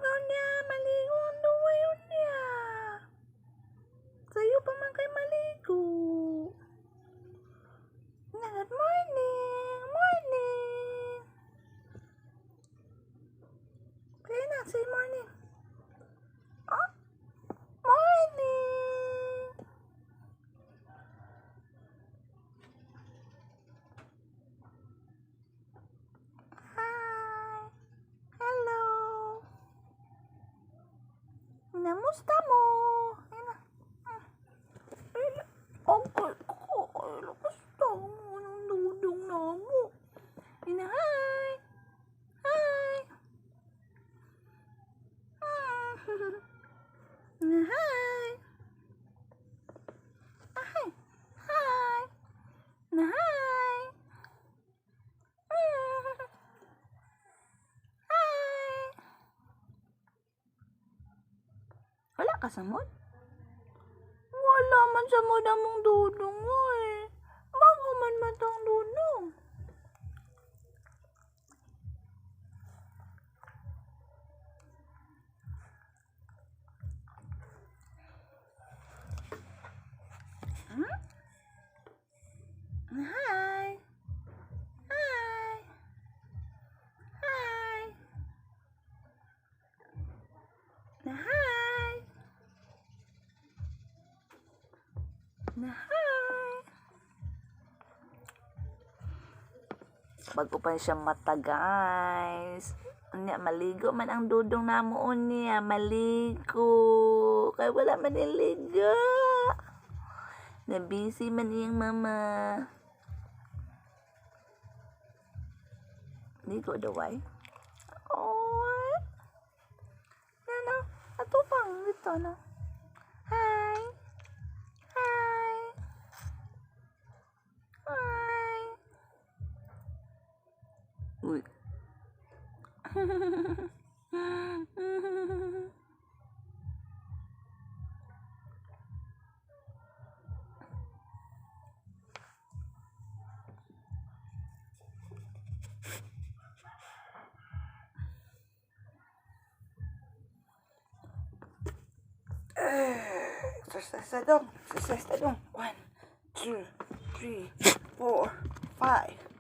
kau niya, maligo ang duwayon niya. Sa'yo pa man kay maligo. Good morning, morning. Kaya na, say morning. Oh, morning. Hi. Hello. Namusta mo? Uncle ko, gusto mo ng dudong na mo. Hi. Hi. Hi. Hi. Hi. Hi. Hi. Wala ka sa mood? Wala man sa mood among dudong mo eh. Bago man matang dudong. Hmm? Hi. Hi. Hi. Hi. Hi. Bago pa siya mata, guys. Unya, maligo man ang dudong namo unya. Maligo. Kaya wala man niligo. Na busy man iyang mama. Ligo daw ay. Oh. Ano? Ato pang dito na. Hi. Hi. Hi. Uy. Exercise na dong. 1, 2, 3, 4, 5.